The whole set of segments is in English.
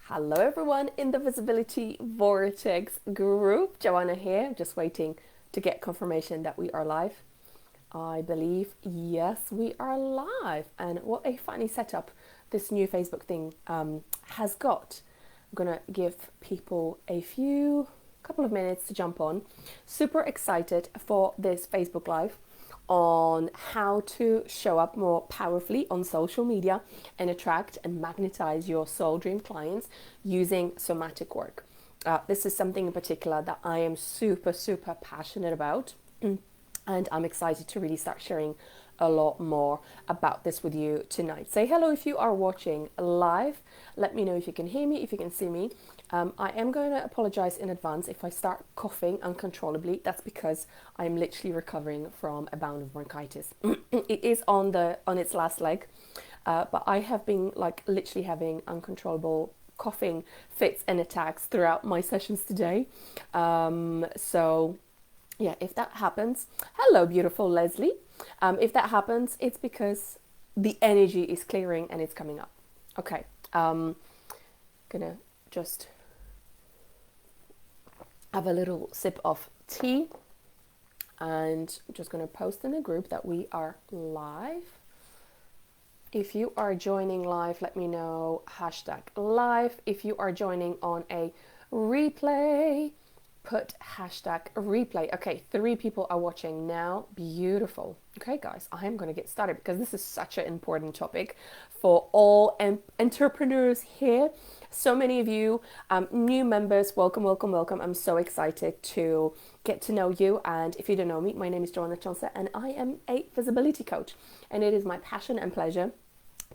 Hello everyone in the Visibility Vortex group. Joanna here, just waiting to get confirmation that we are live. I believe, yes, we are live. And what a funny setup this new Facebook thing has got. I'm going to give people couple of minutes to jump on. Super excited for this Facebook Live on how to show up more powerfully on social media and attract and magnetize your soul dream clients using somatic work. This is something in particular that I am super passionate about, and I'm excited to really start sharing a lot more about this with you tonight. Say hello if you are watching live. Let me know if you can hear me, if you can see me. I am going to apologize in advance if I start coughing uncontrollably. That's because I'm literally recovering from a bout of bronchitis. It is on its last leg, but I have been literally having uncontrollable coughing fits and attacks throughout my sessions today. So yeah, if that happens, hello, beautiful Leslie. If that happens, it's because the energy is clearing and it's coming up. Okay, gonna just have a little sip of tea, and I'm just gonna post in the group that we are live. If you are joining live, let me know, #live. If you are joining on a replay, put #replay. Okay, 3 people are watching now. Beautiful. Okay, guys, I am going to get started because this is such an important topic for all entrepreneurs here. So many of you new members, welcome. I'm so excited to get to know you. And if you don't know me, my name is Joanna Chonsa and I am a visibility coach. And it is my passion and pleasure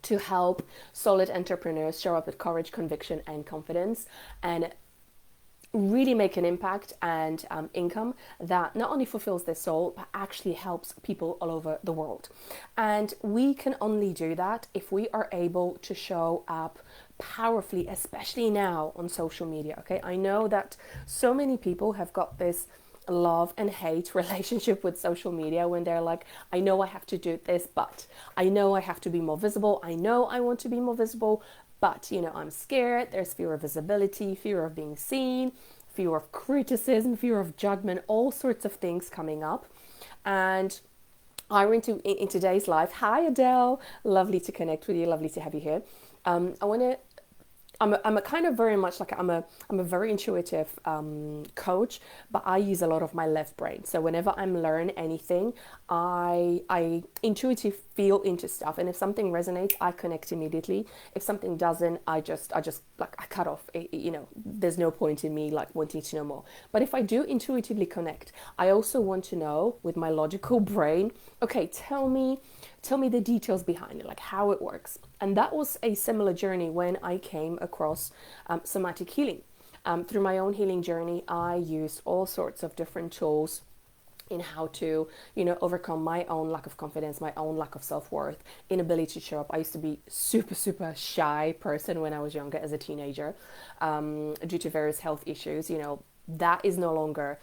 to help solid entrepreneurs show up with courage, conviction, and confidence, and really make an impact and income that not only fulfills their soul, but actually helps people all over the world. And we can only do that if we are able to show up powerfully, especially now on social media. Okay, I know that so many people have got this love and hate relationship with social media when they're like, I know I have to do this, but I know I have to be more visible. I know I want to be more visible, but, I'm scared. There's fear of visibility, fear of being seen, fear of criticism, fear of judgment, all sorts of things coming up. And I went in today's live. Hi, Adele. Lovely to connect with you. Lovely to have you here. I'm a kind of very much like I'm a very intuitive coach, but I use a lot of my left brain. So whenever I'm learning anything, I intuitively feel into stuff, and if something resonates, I connect immediately. If something doesn't, I just I cut off. There's no point in me wanting to know more. But if I do intuitively connect, I also want to know with my logical brain. Okay, tell me the details behind it, like how it works. And that was a similar journey when I came across somatic healing. Through my own healing journey, I used all sorts of different tools in how to, overcome my own lack of confidence, my own lack of self-worth, inability to show up. I used to be super shy person when I was younger as a teenager, due to various health issues. That is no longer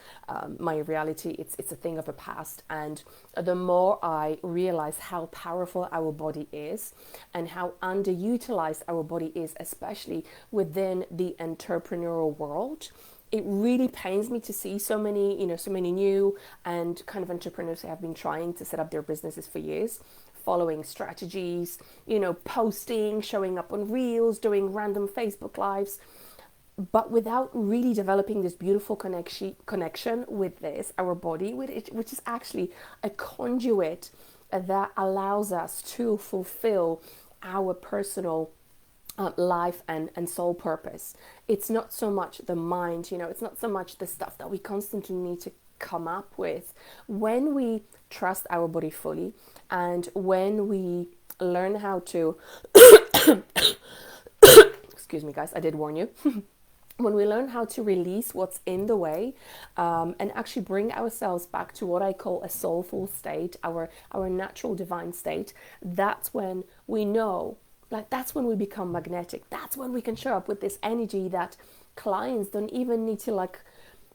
my reality. It's a thing of the past. And the more I realize how powerful our body is and how underutilized our body is, especially within the entrepreneurial world, it really pains me to see so many new and kind of entrepreneurs who have been trying to set up their businesses for years, following strategies, posting, showing up on reels, doing random Facebook lives, but without really developing this beautiful connection with our body, which is actually a conduit that allows us to fulfill our personal life and soul purpose. It's not so much the mind, it's not so much the stuff that we constantly need to come up with. When we trust our body fully, and when we learn how to excuse me guys, I did warn you. When we learn how to release what's in the way, and actually bring ourselves back to what I call a soulful state, our natural divine state, that's when we know, that's when we become magnetic. That's when we can show up with this energy that clients don't even need to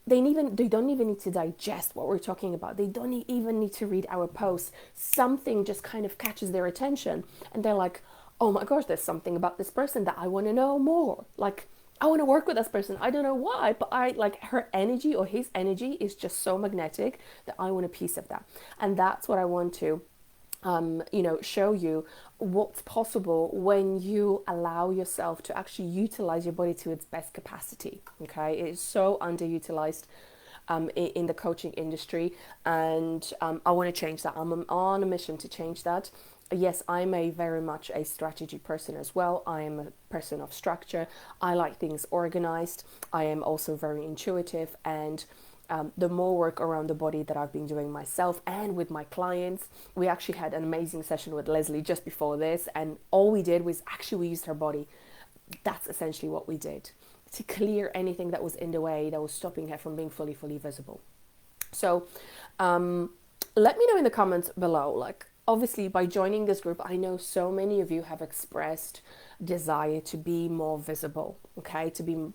they don't even need to digest what we're talking about. They don't even need to read our posts. Something just kind of catches their attention and they're like, oh my gosh, there's something about this person that I want to know more. I want to work with this person. I don't know why, but I like her energy or his energy is just so magnetic that I want a piece of that. And that's what I want to show you what's possible when you allow yourself to actually utilize your body to its best capacity. Okay, it is so underutilized in the coaching industry, and I want to change that. I'm on a mission to change that. Yes, I'm a very much a strategy person as well. I am a person of structure. I like things organized. I am also very intuitive, and the more work around the body that I've been doing myself and with my clients. We actually had an amazing session with Leslie just before this, and all we did was actually we used her body. That's essentially what we did to clear anything that was in the way that was stopping her from being fully visible. So let me know in the comments below, like, obviously by joining this group, I know so many of you have expressed desire to be more visible, okay, to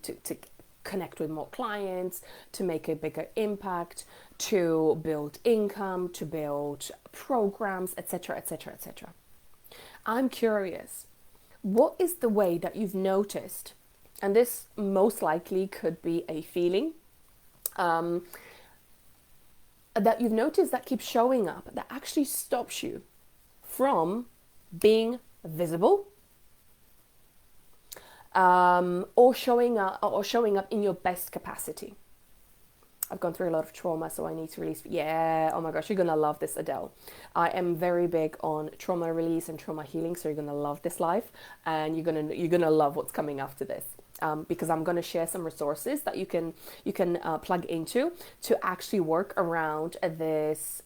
connect with more clients, to make a bigger impact, to build income, to build programs, etc., etc., etc. I'm curious, what is the way that you've noticed, and this most likely could be a feeling, that you've noticed that keeps showing up, that actually stops you from being visible, or showing up in your best capacity. I've gone through a lot of trauma, so I need to release. Yeah, oh my gosh, you're gonna love this, Adele. I am very big on trauma release and trauma healing, so you're gonna love this life, and you're gonna love what's coming after this. Because I'm going to share some resources that you can plug into to actually work around this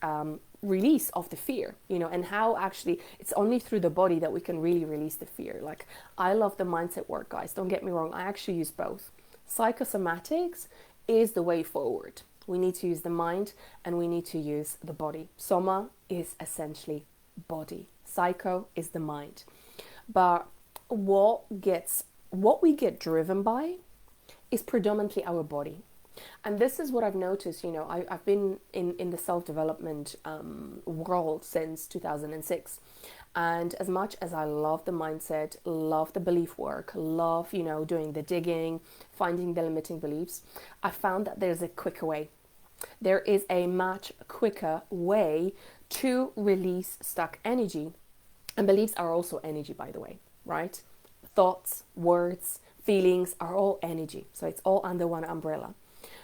release of the fear, and how actually it's only through the body that we can really release the fear. Like, I love the mindset work, guys. Don't get me wrong. I actually use both. Psychosomatics is the way forward. We need to use the mind and we need to use the body. Soma is essentially body. Psycho is the mind. But what we get driven by is predominantly our body. And this is what I've noticed. I've been in the self-development world since 2006. And as much as I love the mindset, love the belief work, love, doing the digging, finding the limiting beliefs, I found that there's a quicker way. There is a much quicker way to release stuck energy. And beliefs are also energy, by the way, right? Thoughts, words, feelings are all energy. So it's all under one umbrella.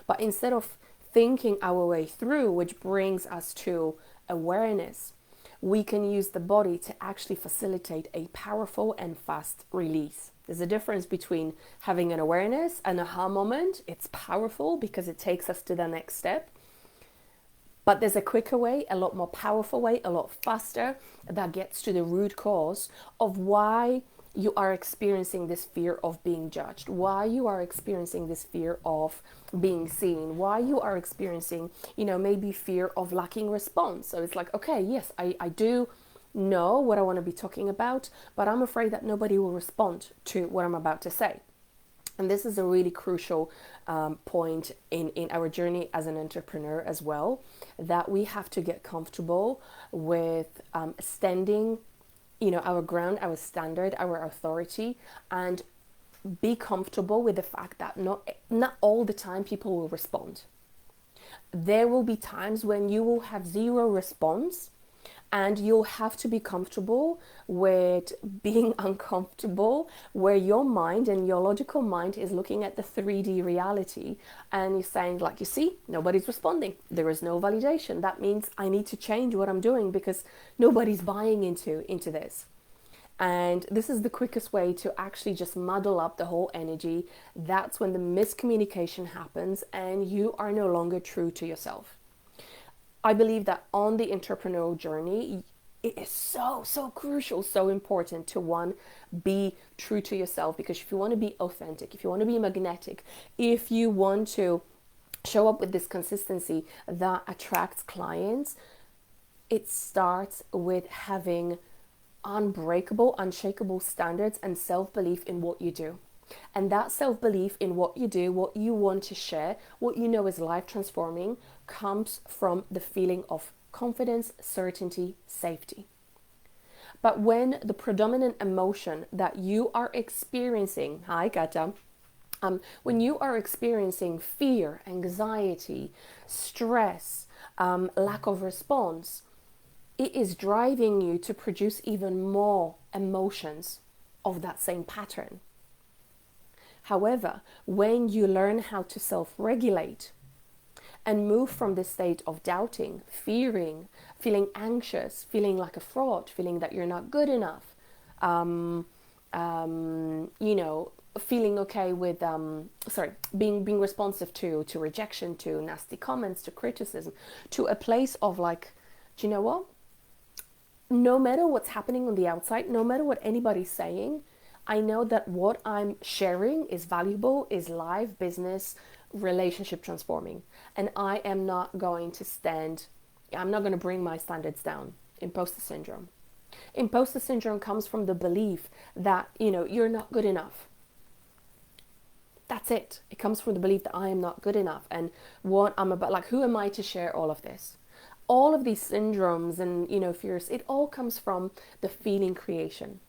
But instead of thinking our way through, which brings us to awareness, we can use the body to actually facilitate a powerful and fast release. There's a difference between having an awareness, an aha moment. It's powerful because it takes us to the next step. But there's a quicker way, a lot more powerful way, a lot faster, that gets to the root cause of why you are experiencing this fear of being judged, why you are experiencing this fear of being seen, why you are experiencing, maybe fear of lacking response. So it's like, okay, yes, I do know what I want to be talking about, but I'm afraid that nobody will respond to what I'm about to say. And this is a really crucial point in our journey as an entrepreneur as well, that we have to get comfortable with standing our ground, our standard, our authority, and be comfortable with the fact that not all the time people will respond. There will be times when you will have zero response, and you'll have to be comfortable with being uncomfortable, where your mind and your logical mind is looking at the 3D reality and you're saying, like, you see, nobody's responding. There is no validation. That means I need to change what I'm doing because nobody's buying into this. And this is the quickest way to actually just muddle up the whole energy. That's when the miscommunication happens and you are no longer true to yourself. I believe that on the entrepreneurial journey, it is so crucial, so important to, one, be true to yourself, because if you want to be authentic, if you want to be magnetic, if you want to show up with this consistency that attracts clients, it starts with having unbreakable, unshakable standards and self-belief in what you do. And that self-belief in what you do, what you want to share, what you know is life transforming, comes from the feeling of confidence, certainty, safety. But when the predominant emotion that you are experiencing, hi Kata, When you are experiencing fear, anxiety, stress, lack of response, it is driving you to produce even more emotions of that same pattern. However, when you learn how to self-regulate and move from this state of doubting, fearing, feeling anxious, feeling like a fraud, feeling that you're not good enough, feeling okay with, being responsive to rejection, to nasty comments, to criticism, to a place of like, do you know what? No matter what's happening on the outside, no matter what anybody's saying, I know that what I'm sharing is valuable, is live, business, relationship transforming. And I am not going to I'm not going to bring my standards down. Imposter syndrome. Imposter syndrome comes from the belief that, you're not good enough. That's it. It comes from the belief that I am not good enough. And what I'm about, like, who am I to share all of this? All of these syndromes and, fears, it all comes from the feeling creation.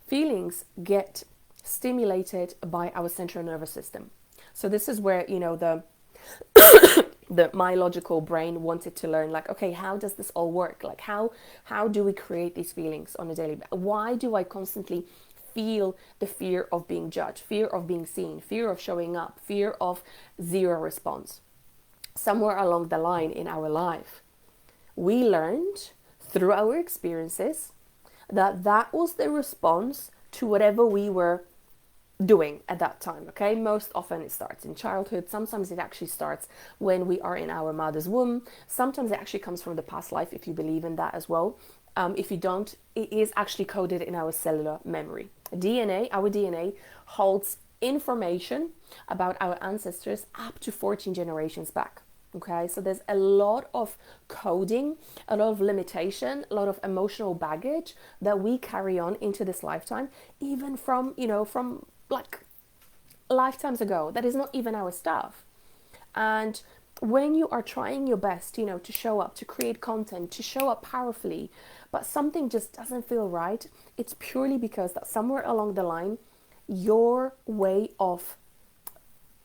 Feelings get stimulated by our central nervous system. So this is where, my logical brain wanted to learn, like, okay, how does this all work? Like, how do we create these feelings on a daily basis? Why do I constantly feel the fear of being judged, fear of being seen, fear of showing up, fear of zero response? Somewhere along the line in our life, we learned through our experiences that was the response to whatever we were doing at that time. Okay, most often it starts in childhood. Sometimes it actually starts when we are in our mother's womb. Sometimes it actually comes from the past life, if you believe in that as well. If you don't, it is actually coded in our cellular memory. Our DNA holds information about our ancestors up to 14 generations back. Okay, so there's a lot of coding, a lot of limitation, a lot of emotional baggage that we carry on into this lifetime, even from like lifetimes ago. That is not even our stuff. And when you are trying your best, to show up, to create content, to show up powerfully, but something just doesn't feel right, it's purely because that somewhere along the line, your way of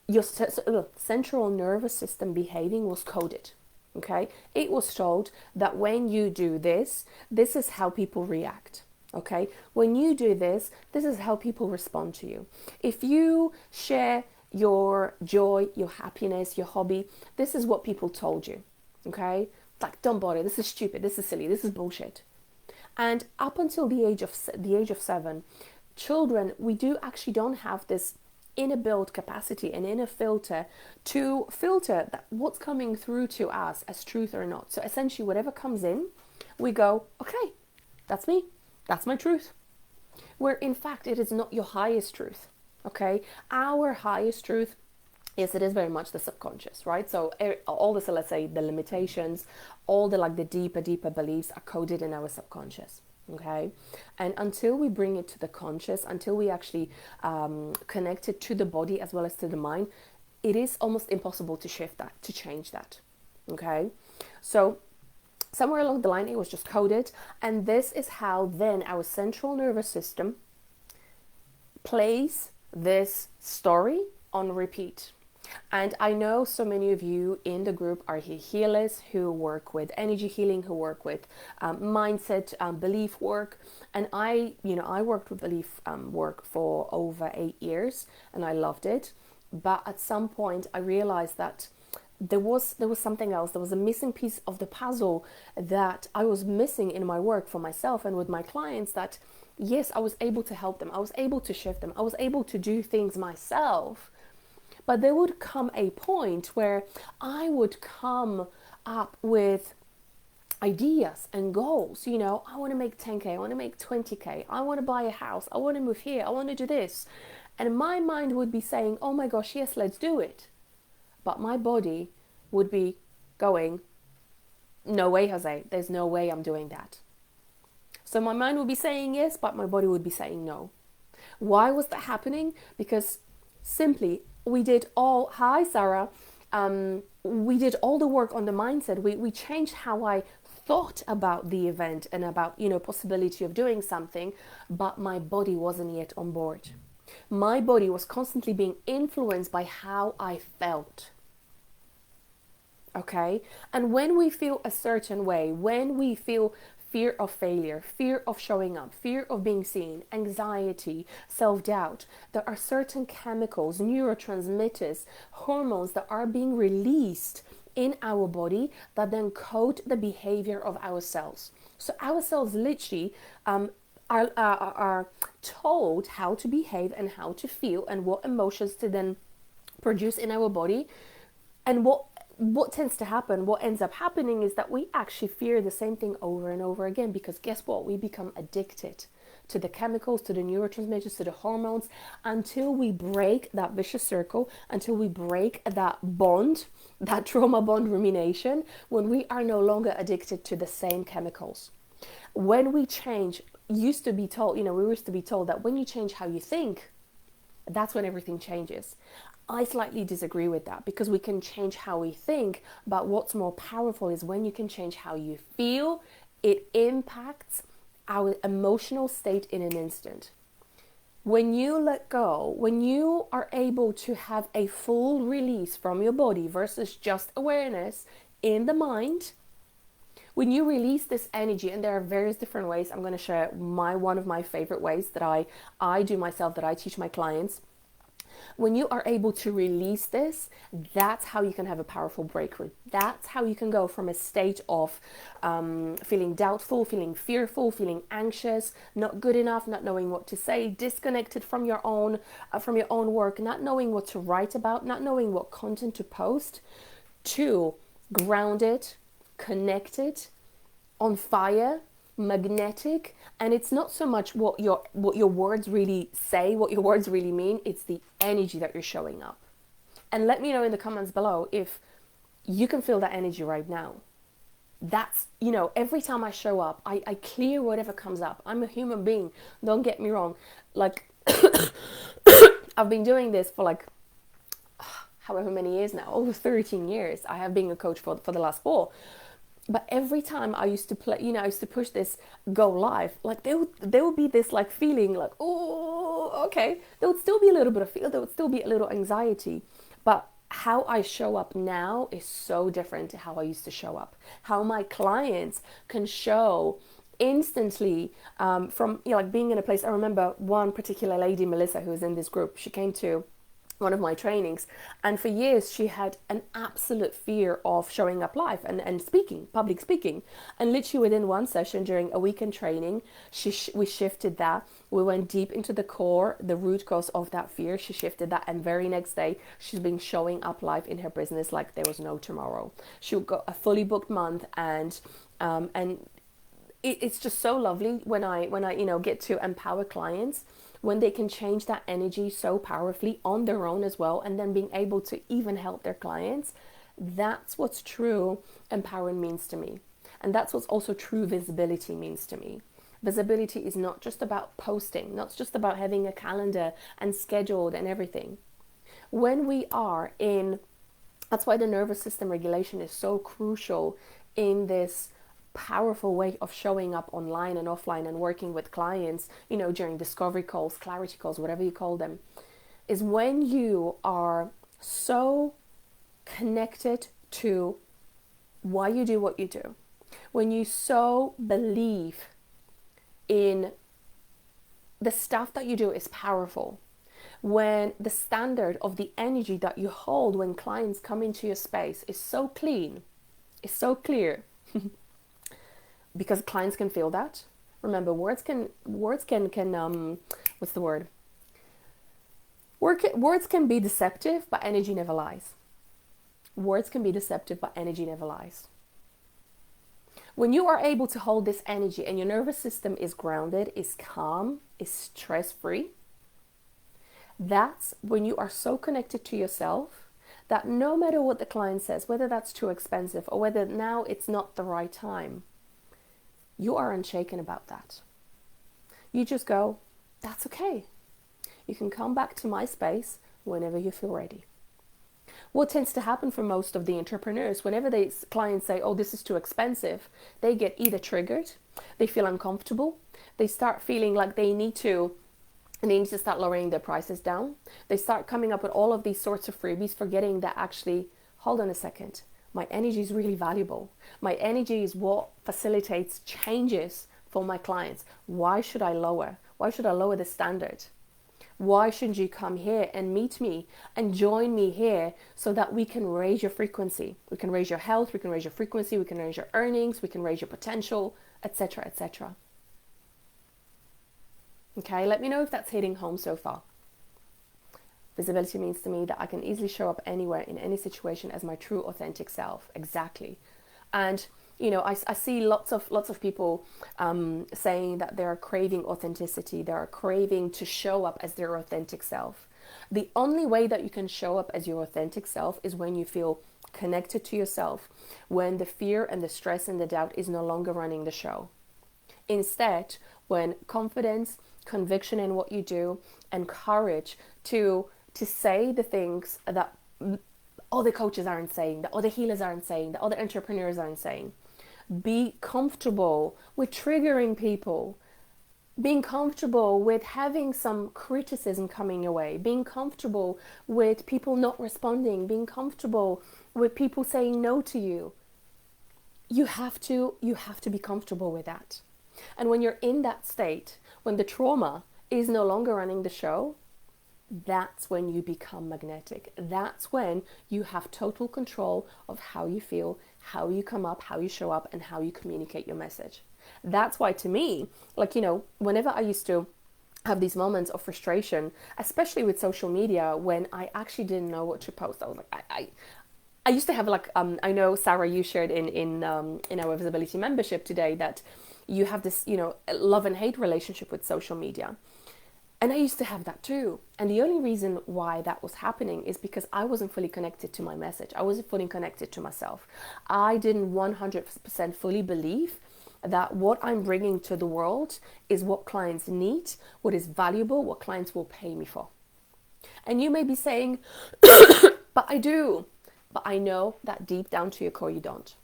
your central nervous system behaving was coded. Okay, it was told that when you do this is how people react. Okay, when you do this is how people respond to you. If you share your joy, your happiness, your hobby, this is what people told you. Okay, like, don't bother, this is stupid, this is silly, this is bullshit. And up until the age of 7, children, we don't have this inner built capacity and inner filter to filter that what's coming through to us as truth or not. So essentially, whatever comes in, we go, okay, that's me, that's my truth. Where in fact, it is not your highest truth. Okay, our highest truth, yes, it is very much the subconscious, right? So all this, let's say, the limitations, all the deeper beliefs are coded in our subconscious. Okay, and until we bring it to the conscious, until we actually connect it to the body as well as to the mind, it is almost impossible to shift that, to change that. Okay, so somewhere along the line it was just coded, and this is how then our central nervous system plays this story on repeat. And I know so many of you in the group are healers who work with energy healing, who work with mindset, belief work. And I worked with belief work for over 8 years, and I loved it. But at some point, I realized that there was something else. There was a missing piece of the puzzle that I was missing in my work for myself and with my clients. That yes, I was able to help them. I was able to shift them. I was able to do things myself. But there would come a point where I would come up with ideas and goals. I want to make 10K, I want to make 20K, I want to buy a house, I want to move here, I want to do this. And my mind would be saying, oh my gosh, yes, let's do it. But my body would be going, no way, Jose, there's no way I'm doing that. So my mind would be saying yes, but my body would be saying no. Why was that happening? Because simply, we did all, hi Sarah, we did all the work on the mindset. We changed how I thought about the event and about, possibility of doing something, but my body wasn't yet on board. My body was constantly being influenced by how I felt. Okay? And when we feel a certain way, when we feel fear of failure, fear of showing up, fear of being seen, anxiety, self-doubt, there are certain chemicals, neurotransmitters, hormones that are being released in our body that then code the behavior of our cells. So our cells literally are told how to behave and how to feel and what emotions to then produce in our body. And what tends to happen, what ends up happening is that we actually fear the same thing over and over again, because guess what? We become addicted to the chemicals, to the neurotransmitters, to the hormones, until we break that vicious circle, until we break that bond, that trauma bond rumination, when we are no longer addicted to the same chemicals. When we change, we used to be told that when you change how you think, that's when everything changes. I slightly disagree with that, because we can change how we think, but what's more powerful is when you can change how you feel. It impacts our emotional state in an instant. When you let go, when you are able to have a full release from your body versus just awareness in the mind, when you release this energy, and there are various different ways, I'm going to share one of my favorite ways that I do myself, that I teach my clients. When you are able to release this, that's how you can have a powerful breakthrough. That's how you can go from a state of feeling doubtful, feeling fearful, feeling anxious, not good enough, not knowing what to say, disconnected from your own work, not knowing what to write about, not knowing what content to post, to grounded, connected, on fire, magnetic. And it's not so much what your words really say, what your words really mean, it's the energy that you're showing up. And let me know in the comments below if you can feel that energy right now. That's, every time I show up, I clear whatever comes up. I'm a human being, don't get me wrong. Like, I've been doing this for however many years now, over 13 years. I have been a coach for the last 4. But every time I used to I used to push this go live, there would be this feeling oh, okay. There would still be a little bit of fear, there would still be a little anxiety. But how I show up now is so different to how I used to show up. How my clients can show instantly from being in a place. I remember one particular lady, Melissa, who was in this group. She came to one of my trainings, and for years she had an absolute fear of showing up live and speaking, public speaking. And literally within one session during a weekend training, we shifted that. We went deep into the core, the root cause of that fear. She shifted that, and very next day she's been showing up live in her business like there was no tomorrow. She got a fully booked month, and it's just so lovely when I get to empower clients, when they can change that energy so powerfully on their own as well, and then being able to even help their clients. That's what's true empowering means to me. And that's what's also true visibility means to me. Visibility is not just about posting, not just about having a calendar and scheduled and everything. When we are in, that's why the nervous system regulation is so crucial in this powerful way of showing up online and offline and working with clients, during discovery calls, clarity calls, whatever you call them, is when you are so connected to why you do what you do, when you so believe in the stuff that you do is powerful, when the standard of the energy that you hold when clients come into your space is so clean, is so clear, because clients can feel that. Remember, words can what's the word? Words can be deceptive, but energy never lies. Words can be deceptive, but energy never lies. When you are able to hold this energy and your nervous system is grounded, is calm, is stress-free, that's when you are so connected to yourself that no matter what the client says, whether that's too expensive or whether now it's not the right time, you are unshaken about that. You just go, that's okay. You can come back to my space whenever you feel ready. What tends to happen for most of the entrepreneurs, whenever clients say, oh, this is too expensive, they get either triggered, they feel uncomfortable, they start feeling like they need to and they need to start lowering their prices down. They start coming up with all of these sorts of freebies, forgetting that actually, hold on a second, my energy is really valuable. My energy is what facilitates changes for my clients. Why should I lower? Why should I lower the standard? Why shouldn't you come here and meet me and join me here so that we can raise your frequency? We can raise your health, we can raise your frequency, we can raise your earnings, we can raise your potential, etc., etc. Okay, let me know if that's hitting home so far. Visibility means to me that I can easily show up anywhere in any situation as my true authentic self. Exactly. And you know, I see lots of people saying that they are craving authenticity. They are craving to show up as their authentic self. The only way that you can show up as your authentic self is when you feel connected to yourself, when the fear and the stress and the doubt is no longer running the show. Instead, when confidence, conviction in what you do, and courage to say the things that other coaches aren't saying, that other healers aren't saying, that other entrepreneurs aren't saying. Be comfortable with triggering people, being comfortable with having some criticism coming your way, being comfortable with people not responding, being comfortable with people saying no to you. You have to be comfortable with that. And when you're in that state, when the trauma is no longer running the show, that's when you become magnetic. That's when you have total control of how you feel, how you come up, how you show up, and how you communicate your message. That's why, to me, like, you know, whenever I used to have these moments of frustration, especially with social media, when I actually didn't know what to post, I was like, I used to have like, I know, Sarah, you shared in our visibility membership today that you have this, you know, love and hate relationship with social media. And I used to have that too. And the only reason why that was happening is because I wasn't fully connected to my message. I wasn't fully connected to myself. I didn't 100% fully believe that what I'm bringing to the world is what clients need, what is valuable, what clients will pay me for. And you may be saying, but I do. But I know that deep down to your core you don't.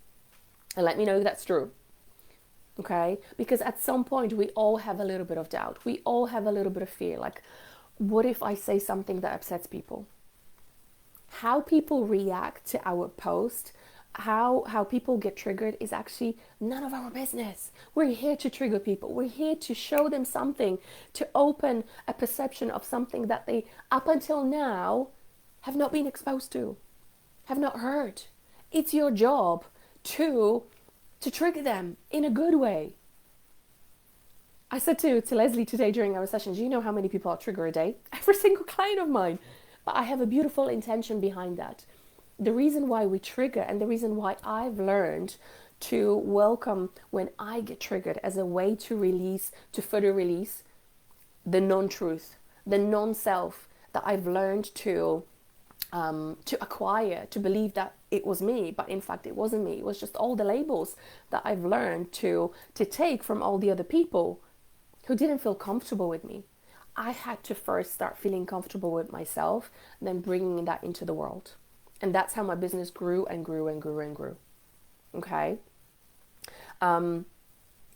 And let me know if that's true. Okay, because at some point we all have a little bit of doubt. We all have a little bit of fear. Like, what if I say something that upsets people? How people react to our post, how people get triggered is actually none of our business. We're here to trigger people. We're here to show them something, to open a perception of something that they, up until now, have not been exposed to, have not heard. It's your job to trigger them in a good way. I said to Leslie today during our sessions, you know how many people I trigger a day? Every single client of mine. But I have a beautiful intention behind that. The reason why we trigger, and the reason why I've learned to welcome when I get triggered as a way to release, to further release the non-truth, the non-self that I've learned to acquire, to believe that it was me, but in fact it wasn't me. It was just all the labels that I've learned to take from all the other people who didn't feel comfortable with me. I had to first start feeling comfortable with myself, then bringing that into the world. And that's how my business grew and grew and grew and grew. Okay?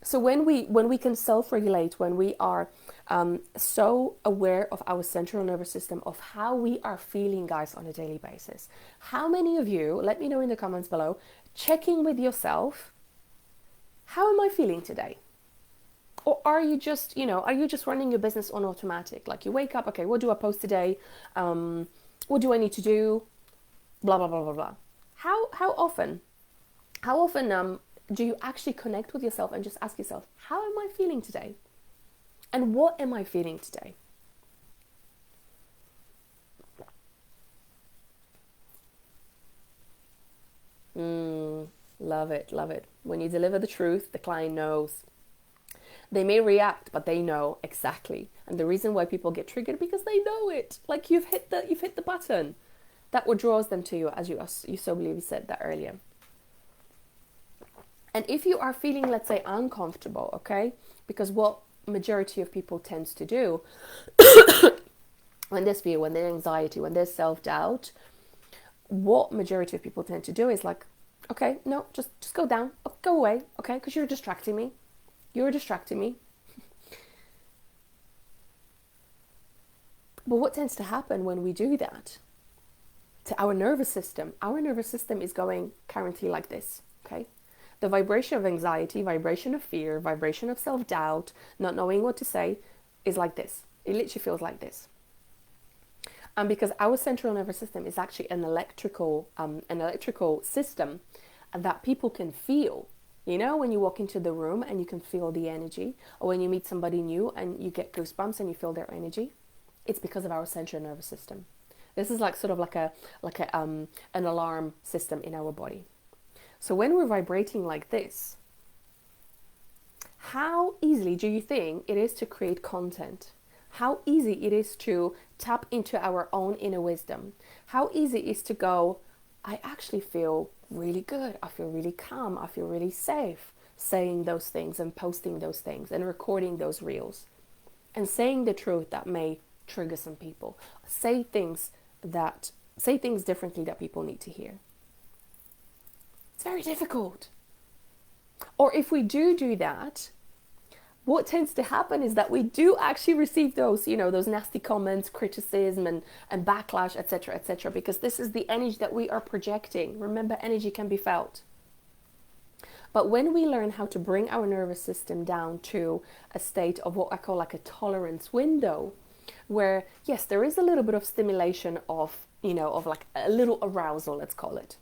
So when we can self-regulate, when we are so aware of our central nervous system, of how we are feeling, guys, on a daily basis. How many of you, let me know in the comments below, checking with yourself, how am I feeling today? Or are you just running your business on automatic? Like you wake up, okay, what do I post today? What do I need to do? Blah, blah, blah, blah, blah. How often do you actually connect with yourself and just ask yourself, how am I feeling today? And what am I feeling today? Love it, love it. When you deliver the truth, the client knows. They may react, but they know exactly. And the reason why people get triggered, because they know it. Like you've hit the button. That what draws them to you, as you so believe said that earlier. And if you are feeling, let's say, uncomfortable, okay? Because what majority of people tends to do when there's fear, when there's anxiety, when there's self-doubt, what majority of people tend to do is like, okay, no, just go down, go away, okay? Because you're distracting me. You're distracting me. But what tends to happen when we do that to our nervous system? Our nervous system is going currently like this, okay? The vibration of anxiety, vibration of fear, vibration of self-doubt, not knowing what to say is like this. It literally feels like this. And because our central nervous system is actually an electrical system that people can feel. You know, when you walk into the room and you can feel the energy, or when you meet somebody new and you get goosebumps and you feel their energy, it's because of our central nervous system. This is like sort of like an alarm system in our body. So when we're vibrating like this, how easily do you think it is to create content? How easy it is to tap into our own inner wisdom? How easy it is to go, I actually feel really good. I feel really calm. I feel really safe saying those things and posting those things and recording those reels and saying the truth that may trigger some people. Say things differently that people need to hear. It's very difficult. Or if we do that, what tends to happen is that we do actually receive those, those nasty comments, criticism and backlash, etc., because this is the energy that we are projecting. Remember, energy can be felt. But when we learn how to bring our nervous system down to a state of what I call like a tolerance window, where, yes, there is a little bit of stimulation of like a little arousal, let's call it.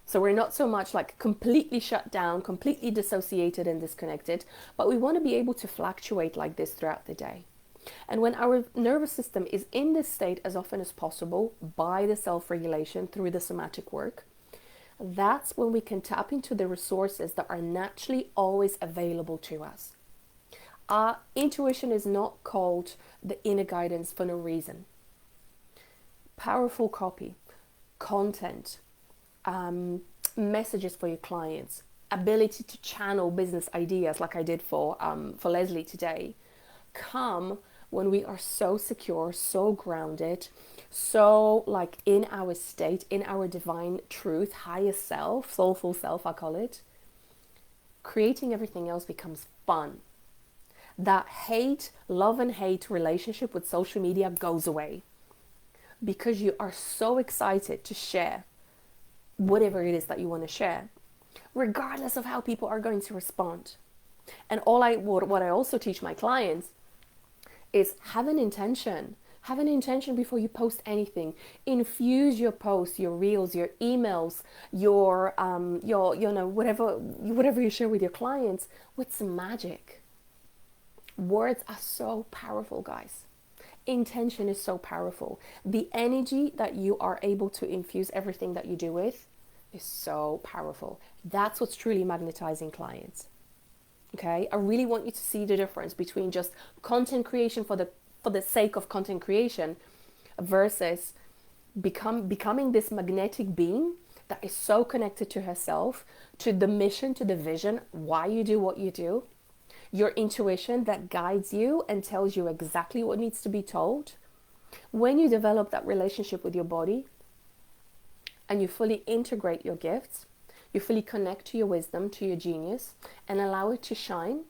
So we're not so much like completely shut down, completely dissociated and disconnected, but we want to be able to fluctuate like this throughout the day. And when our nervous system is in this state as often as possible by the self-regulation through the somatic work, that's when we can tap into the resources that are naturally always available to us. Our intuition is not called the inner guidance for no reason. Powerful copy, content, messages for your clients, ability to channel business ideas like I did for Leslie today, come when we are so secure, so grounded, so like in our state, in our divine truth, higher self, soulful self, I call it. Creating everything else becomes fun. That love and hate relationship with social media goes away because you are so excited to share whatever it is that you want to share, regardless of how people are going to respond. And what I also teach my clients is have an intention. Have an intention before you post anything. Infuse your posts, your reels, your emails, your whatever you share with your clients with some magic. Words are so powerful, guys. Intention is so powerful. The energy that you are able to infuse everything that you do with is so powerful. That's what's truly magnetizing clients. Okay? I really want you to see the difference between just content creation for the sake of content creation versus becoming this magnetic being that is so connected to herself, to the mission, to the vision, why you do what you do. Your intuition that guides you and tells you exactly what needs to be told. When you develop that relationship with your body and you fully integrate your gifts, you fully connect to your wisdom, to your genius, and allow it to shine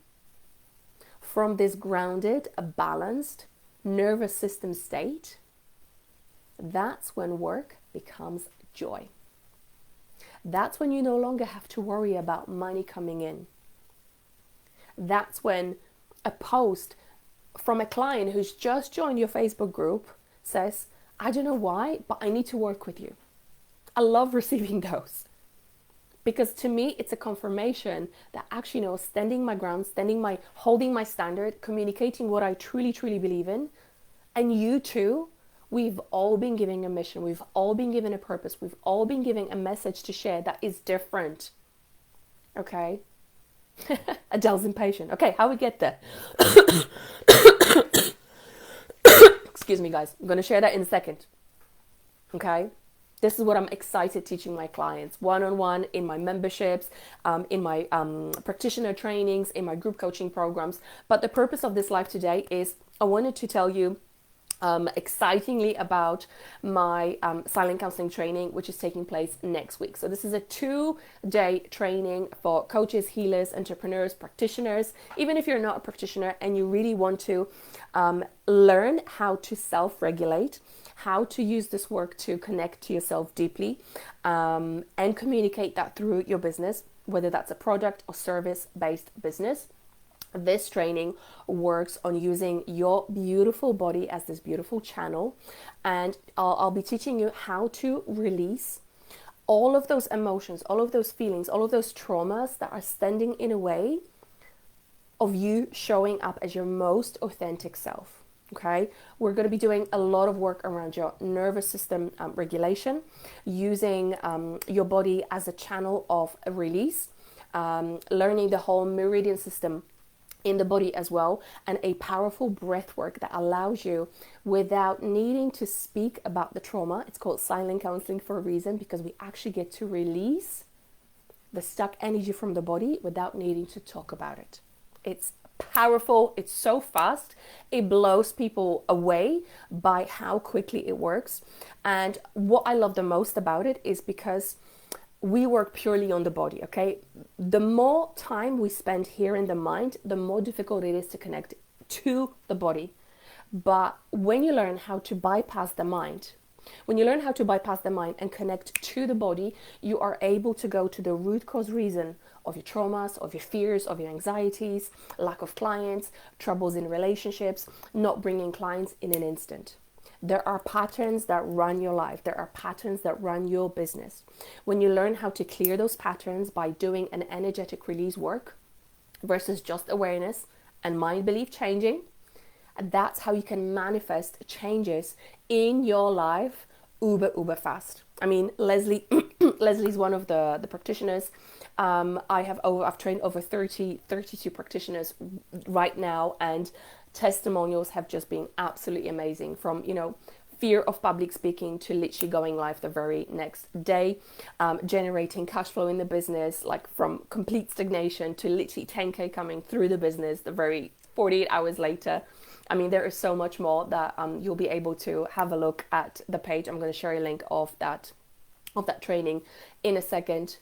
from this grounded, balanced nervous system state, that's when work becomes joy. That's when you no longer have to worry about money coming in. That's when a post from a client who's just joined your Facebook group says, I don't know why, but I need to work with you. I love receiving those. Because to me, it's a confirmation that actually, standing my ground, holding my standard, communicating what I truly, truly believe in. And you too, we've all been given a mission. We've all been given a purpose. We've all been given a message to share that is different. Okay? Adele's impatient. Okay, how we get there? Excuse me, guys. I'm going to share that in a second. Okay? This is what I'm excited teaching my clients one-on-one in my memberships, in my practitioner trainings, in my group coaching programs. But the purpose of this live today is I wanted to tell you excitingly about my silent counseling training, which is taking place next week. So this is a 2-day training for coaches, healers, entrepreneurs, practitioners. Even if you're not a practitioner and you really want to learn how to self-regulate, how to use this work to connect to yourself deeply, and communicate that through your business, whether that's a product or service-based business. This training works on using your beautiful body as this beautiful channel, and I'll be teaching you how to release all of those emotions, all of those feelings, all of those traumas that are standing in a way of you showing up as your most authentic self. Okay, we're going to be doing a lot of work around your nervous system regulation, using your body as a channel of a release, learning the whole meridian system in the body as well, and a powerful breath work that allows you, without needing to speak about the trauma. It's called silent counseling for a reason, because we actually get to release the stuck energy from the body without needing to talk about it. It's powerful. It's so fast. It blows people away by how quickly it works. And what I love the most about it is because we work purely on the body, okay? The more time we spend here in the mind, the more difficult it is to connect to the body. But when you learn how to bypass the mind, and connect to the body, you are able to go to the root cause reason of your traumas, of your fears, of your anxieties, lack of clients, troubles in relationships, not bringing clients in an instant. There are patterns that run your life. There are patterns that run your business. When you learn how to clear those patterns by doing an energetic release work versus just awareness and mind belief changing, that's how you can manifest changes in your life uber fast. I mean, Leslie's one of the practitioners. I've trained over 32 practitioners right now, and testimonials have just been absolutely amazing, from fear of public speaking to literally going live the very next day, generating cash flow in the business, like from complete stagnation to literally 10K coming through the business the very 48 hours later. I mean, there is so much more that you'll be able to have a look at the page. I'm going to share a link of that training in a second.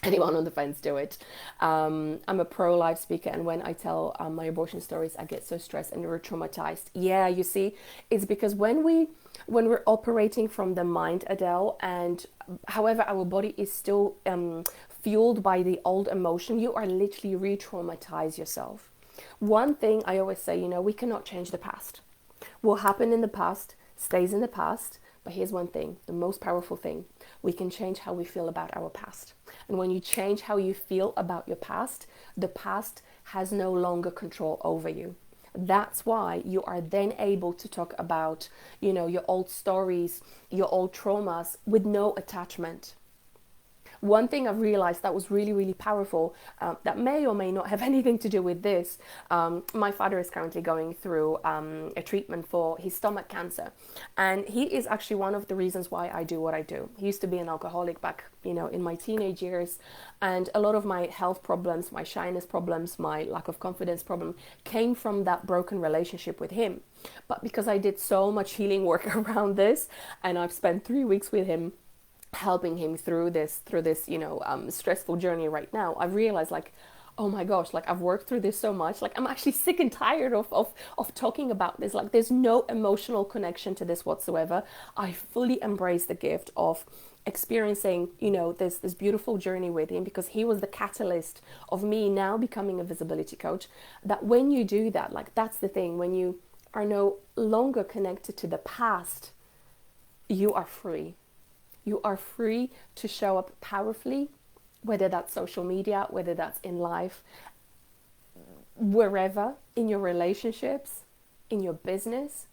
Anyone on the fence, do it. I'm a pro-life speaker, and when I tell my abortion stories, I get so stressed and re-traumatized. Yeah, you see, it's because when we're operating from the mind, Adele, and however our body is still fueled by the old emotion, you are literally re-traumatize yourself. One thing I always say, we cannot change the past. What happened in the past stays in the past. But here's one thing, the most powerful thing: we can change how we feel about our past. And when you change how you feel about your past, the past has no longer control over you. That's why you are then able to talk about, your old stories, your old traumas with no attachment. One thing I've realized that was really, really powerful, that may or may not have anything to do with this. My father is currently going through a treatment for his stomach cancer. And he is actually one of the reasons why I do what I do. He used to be an alcoholic back, in my teenage years. And a lot of my health problems, my shyness problems, my lack of confidence problem came from that broken relationship with him. But because I did so much healing work around this, and I've spent 3 weeks with him, helping him through this stressful journey right now, I've realized, oh my gosh, I've worked through this so much, I'm actually sick and tired of talking about this. There's no emotional connection to this whatsoever. I fully embrace the gift of experiencing this beautiful journey with him, because he was the catalyst of me now becoming a visibility coach. That when you do that, that's the thing, when you are no longer connected to the past, you are free. You are free to show up powerfully, whether that's social media, whether that's in life, wherever, in your relationships, in your business,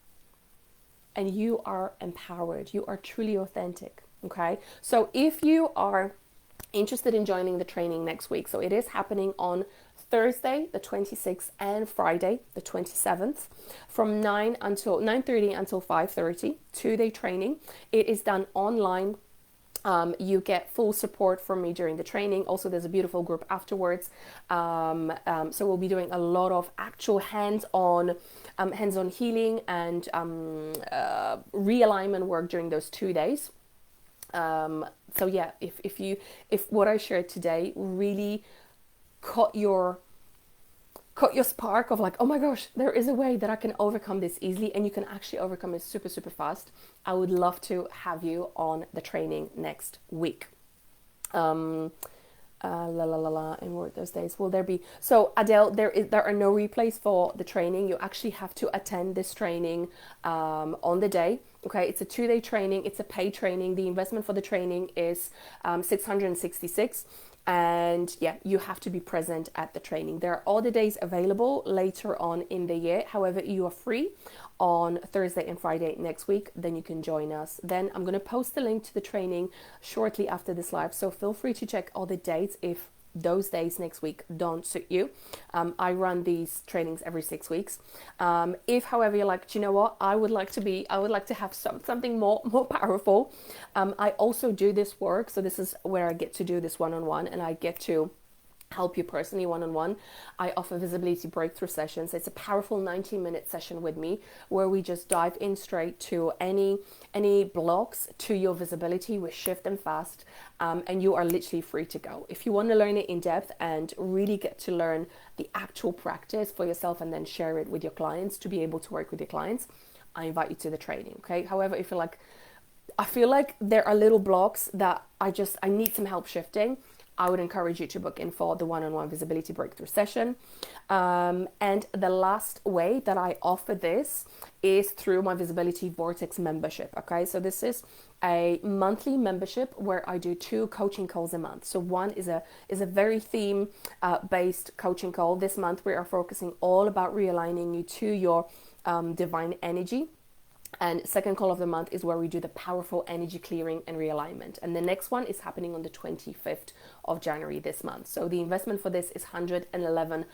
and you are empowered. You are truly authentic, okay? So if you are interested in joining the training next week, so it is happening on Thursday, the 26th, and Friday, the 27th, from 9:30 until 5:30, 2-day training. It is done online. You get full support from me during the training. Also, there's a beautiful group afterwards. So we'll be doing a lot of actual hands-on healing and realignment work during those 2 days. So yeah, if what I shared today really caught your spark of like, oh my gosh, there is a way that I can overcome this easily, and you can actually overcome it super, super fast, I would love to have you on the training next week. And what those days will there be? So Adele, there are no replays for the training. You actually have to attend this training on the day. Okay, it's a 2-day training. It's a paid training. The investment for the training is 666. And yeah, you have to be present at the training. There are other days available later on in the year. However, you are free on Thursday and Friday next week. Then you can join us. Then I'm going to post the link to the training shortly after this live. So feel free to check all the dates if those days next week don't suit you. I run these trainings every 6 weeks. If, however, you're like, do you know what? I would like to have something more powerful. I also do this work. So this is where I get to do this one-on-one, and I get to help you personally one-on-one. I offer visibility breakthrough sessions. It's a powerful 90-minute session with me where we just dive in straight to any blocks to your visibility. We shift them fast, and you are literally free to go. If you want to learn it in depth and really get to learn the actual practice for yourself and then share it with your clients to be able to work with your clients, I invite you to the training. Okay. However, if you're like, I feel like there are little blocks that I need some help shifting, I would encourage you to book in for the one-on-one visibility breakthrough session. And the last way that I offer this is through my Visibility Vortex membership. Okay, so this is a monthly membership where I do 2 coaching calls a month. So one is a very theme based coaching call. This month we are focusing all about realigning you to your divine energy. And second call of the month is where we do the powerful energy clearing and realignment. And the next one is happening on the 25th of January this month. So the investment for this is £111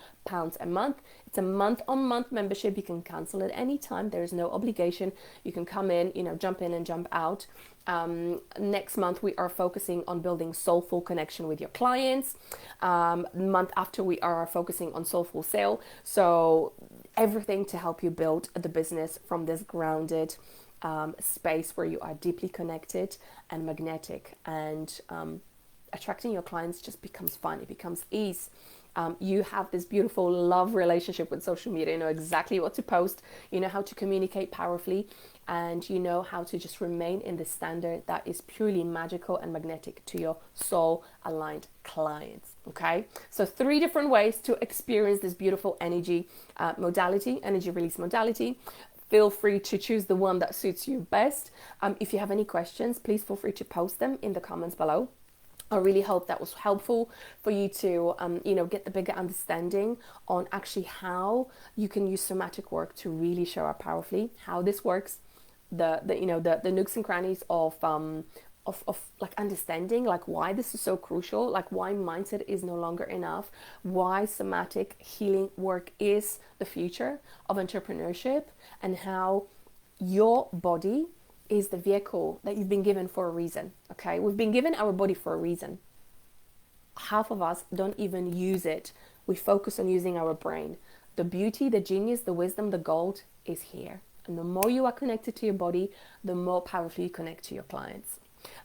a month. It's a month-on-month membership. You can cancel at any time. There is no obligation. You can come in, jump in and jump out. Next month, we are focusing on building soulful connection with your clients. Month after, we are focusing on soulful sale. So everything to help you build the business from this grounded space where you are deeply connected and magnetic, and attracting your clients just becomes fun. It becomes ease. You have this beautiful love relationship with social media. You know exactly what to post. You know how to communicate powerfully, and you know how to just remain in the standard that is purely magical and magnetic to your soul aligned clients. Okay, so 3 different ways to experience this beautiful energy energy release modality. Feel free to choose the one that suits you best. If you have any questions, please feel free to post them in the comments below. I really hope that was helpful for you to, get the bigger understanding on actually how you can use somatic work to really show up powerfully, how this works, the nooks and crannies of like understanding, like why this is so crucial, like why mindset is no longer enough, why somatic healing work is the future of entrepreneurship, and how your body is the vehicle that you've been given for a reason. Okay, we've been given our body for a reason. Half of us don't even use it. We focus on using our brain. The beauty, the genius, the wisdom, the gold is here. And the more you are connected to your body, the more powerfully you connect to your clients.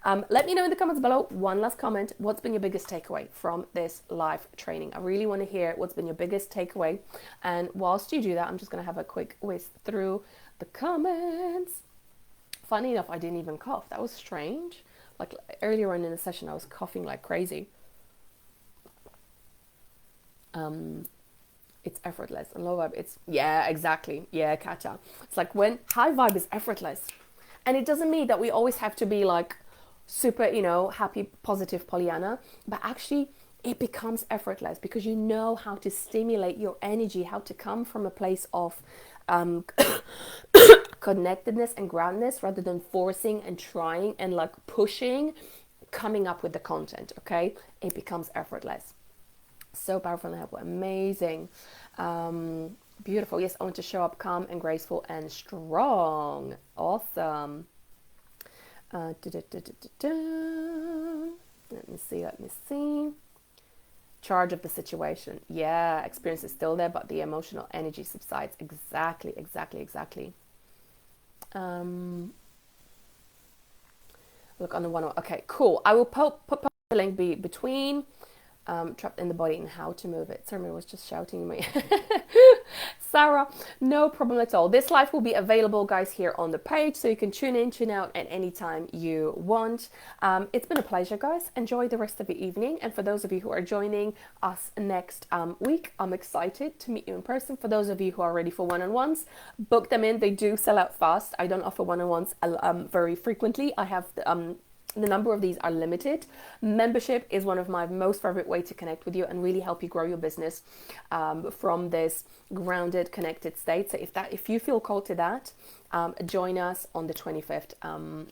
Let me know in the comments below. One last comment. What's been your biggest takeaway from this live training? I really want to hear what's been your biggest takeaway. And whilst you do that, I'm just going to have a quick whiz through the comments. Funny enough, I didn't even cough. That was strange. Like earlier on in the session, I was coughing like crazy. It's effortless and low vibe. Yeah, exactly. Yeah, Katja. It's like when high vibe is effortless. And it doesn't mean that we always have to be like super, happy, positive Pollyanna, but actually it becomes effortless because you know how to stimulate your energy, how to come from a place of connectedness and groundedness rather than forcing and trying and like pushing, coming up with the content. Okay, it becomes effortless. So powerful and helpful. Amazing. Beautiful. Yes, I want to show up calm and graceful and strong. Awesome. Let me see, let me see. Charge of the situation. Yeah, experience is still there, but the emotional energy subsides. Exactly, exactly, exactly. Look on the one. Okay, cool. I will put the link between trapped in the body and how to move it. Someone was just shouting at me. Sarah, no problem at all. This live will be available, guys, here on the page, so you can tune in, tune out at any time you want. It's been a pleasure, guys. Enjoy the rest of the evening. And for those of you who are joining us next week, I'm excited to meet you in person. For those of you who are ready for one-on-ones, book them in. They do sell out fast. I don't offer one-on-ones very frequently. I have the number of these are limited. Membership is one of my most favorite way to connect with you and really help you grow your business from this grounded, connected state. So if you feel called to that, join us on the 25th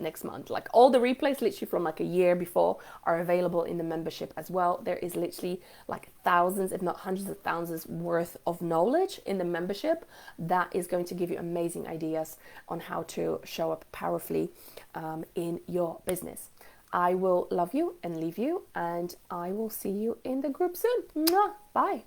next month. Like all the replays literally from like a year before are available in the membership as well. There is literally like thousands, if not hundreds of thousands worth of knowledge in the membership that is going to give you amazing ideas on how to show up powerfully in your business. I will love you and leave you, and I will see you in the group soon. Mwah! Bye.